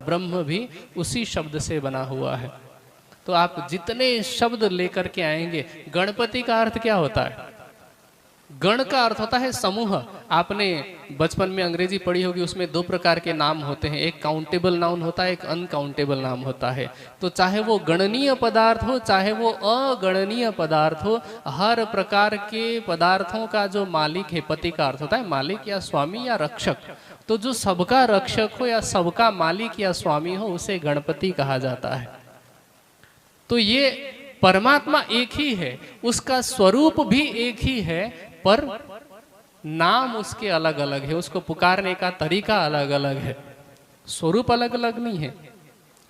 ब्रह्म भी उसी शब्द से बना हुआ है। तो आप जितने शब्द लेकर के आएंगे, गणपति का अर्थ क्या होता है? गण का अर्थ होता है समूह। आपने बचपन में अंग्रेजी पढ़ी होगी, उसमें दो प्रकार के नाम होते हैं, एक काउंटेबल नाउन होता है, एक अनकाउंटेबल नाम होता है। तो चाहे वो गणनीय पदार्थ हो, चाहे वो अगणनीय पदार्थ हो, हर प्रकार के पदार्थों का जो मालिक है, पति का अर्थ होता है मालिक या स्वामी या रक्षक। तो जो सबका रक्षक हो या सबका मालिक या स्वामी हो, उसे गणपति कहा जाता है। तो ये परमात्मा एक ही है, उसका स्वरूप भी एक ही है, पर नाम उसके अलग अलग है, उसको पुकारने का तरीका अलग अलग है, स्वरूप अलग अलग नहीं है।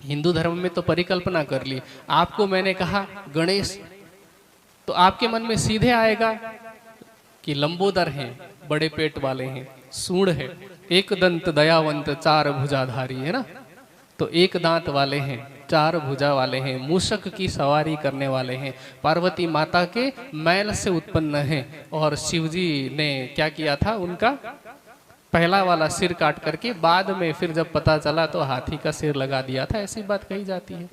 हिंदू धर्म में तो परिकल्पना कर ली, आपको मैंने कहा गणेश, तो आपके मन में सीधे आएगा कि लंबोदर हैं, बड़े पेट वाले हैं, सूंड है, एक दंत दयावंत चार भुजाधारी, है ना। तो एक दांत वाले हैं, चार भुजा वाले हैं, मूषक की सवारी करने वाले हैं, पार्वती माता के मैल से उत्पन्न हैं। और शिवजी ने क्या किया था, उनका पहला वाला सिर काट करके बाद में फिर जब पता चला तो हाथी का सिर लगा दिया था, ऐसी बात कही जाती है।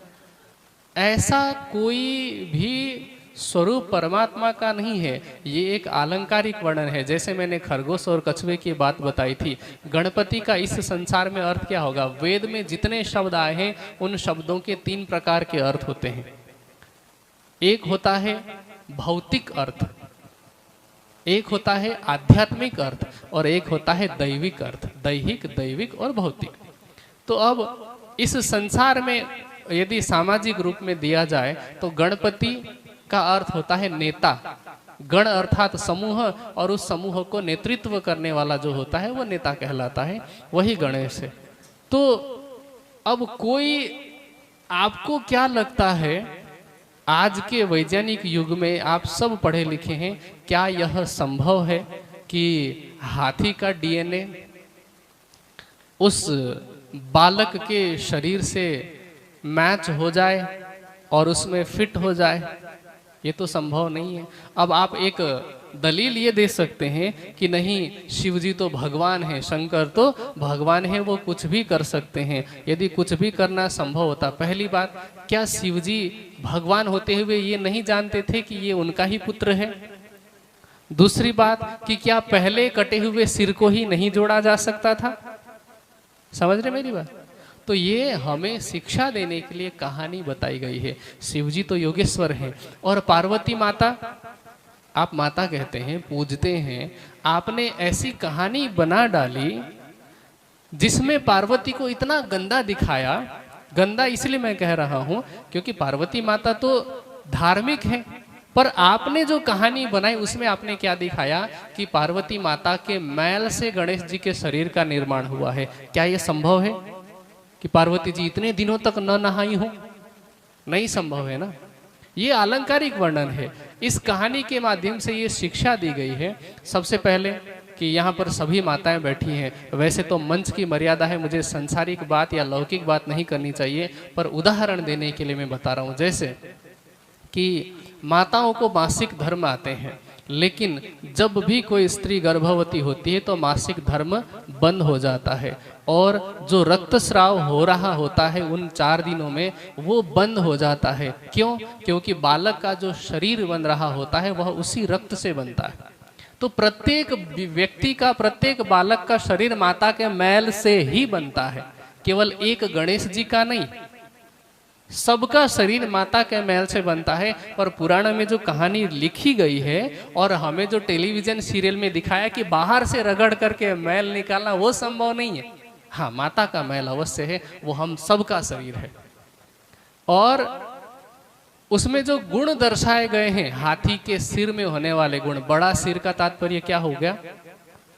ऐसा कोई भी स्वरूप परमात्मा का नहीं है, ये एक आलंकारिक वर्णन है। जैसे मैंने खरगोश और कछुए की बात बताई थी, गणपति का इस संसार में अर्थ क्या होगा? वेद में जितने शब्द आए हैं उन शब्दों के तीन प्रकार के अर्थ होते हैं। एक होता है भौतिक अर्थ, एक होता है आध्यात्मिक अर्थ, और एक होता है दैविक अर्थ, दैहिक, दैविक और भौतिक। तो अब इस संसार में यदि सामाजिक रूप में दिया जाए तो गणपति का अर्थ होता है नेता। गण अर्थात समूह, और उस समूह को नेतृत्व करने वाला जो होता है वो नेता कहलाता है, वही गणेश है। तो अब कोई, आपको क्या लगता है, आज के वैज्ञानिक युग में आप सब पढ़े लिखे हैं, क्या यह संभव है कि हाथी का डीएनए उस बालक के शरीर से मैच हो जाए और उसमें फिट हो जाए? ये तो संभव नहीं है। अब आप एक दलील ये दे सकते हैं कि नहीं, शिव जी तो भगवान हैं, शंकर तो भगवान हैं, वो कुछ भी कर सकते हैं। यदि कुछ भी करना संभव होता, पहली बात, क्या शिव जी भगवान होते हुए ये नहीं जानते थे कि ये उनका ही पुत्र है? दूसरी बात कि क्या पहले कटे हुए सिर को ही नहीं जोड़ा जा सकता था? समझ रहे मेरी बात? तो ये हमें शिक्षा देने के लिए कहानी बताई गई है। शिवजी तो योगेश्वर हैं, और पार्वती माता, आप माता कहते हैं, पूजते हैं, आपने ऐसी कहानी बना डाली जिसमें पार्वती को इतना गंदा दिखाया। गंदा इसलिए मैं कह रहा हूं क्योंकि पार्वती माता तो धार्मिक है, पर आपने जो कहानी बनाई उसमें आपने क्या दिखाया कि पार्वती माता के मैल से गणेश जी के शरीर का निर्माण हुआ है। क्या यह संभव है कि पार्वती जी इतने दिनों तक न नहाई हो? नहीं संभव है ना। ये अलंकारिक वर्णन है। इस कहानी के माध्यम से ये शिक्षा दी गई है, सबसे पहले कि यहाँ पर सभी माताएं बैठी हैं। वैसे तो मंच की मर्यादा है, मुझे संसारिक बात या लौकिक बात नहीं करनी चाहिए, पर उदाहरण देने के लिए मैं बता रहा हूँ। जैसे कि माताओं को मासिक धर्म आते हैं, लेकिन जब भी कोई स्त्री गर्भवती होती है तो मासिक धर्म बंद हो जाता है, और जो रक्तस्राव हो रहा होता है उन 4 दिनों में वो बंद हो जाता है। क्यों? क्योंकि बालक का जो शरीर बन रहा होता है वह उसी रक्त से बनता है। तो प्रत्येक व्यक्ति का, प्रत्येक बालक का शरीर माता के मैल से ही बनता है, केवल एक गणेश जी का नहीं, सबका शरीर माता के मैल से बनता है। पर पुराण में जो कहानी लिखी गई है और हमें जो टेलीविजन सीरियल में दिखाया कि बाहर से रगड़ करके मैल निकालना, वो संभव नहीं है। हाँ, माता का मैल अवश्य है, वो हम सबका शरीर है। और उसमें जो गुण दर्शाए गए हैं, हाथी के सिर में होने वाले गुण, बड़ा सिर का तात्पर्य क्या हो गया?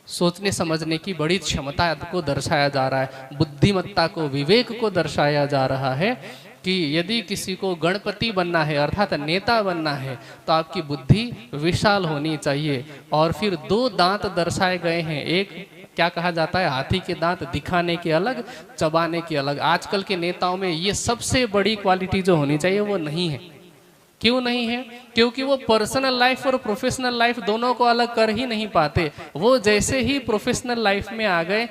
सोचने समझने की बड़ी क्षमता को दर्शाया जा रहा है, बुद्धिमत्ता को, विवेक को दर्शाया जा रहा है कि यदि किसी को गणपति बनना है अर्थात नेता बनना है तो आपकी बुद्धि विशाल होनी चाहिए। और फिर 2 दांत दर्शाए गए हैं। एक क्या कहा जाता है, हाथी के दांत दिखाने के अलग, चबाने के अलग। आजकल के नेताओं में ये सबसे बड़ी क्वालिटी जो होनी चाहिए वो नहीं है। क्यों नहीं है? क्योंकि वो पर्सनल लाइफ और प्रोफेशनल लाइफ दोनों को अलग कर ही नहीं पाते। वो जैसे ही प्रोफेशनल लाइफ में आ गए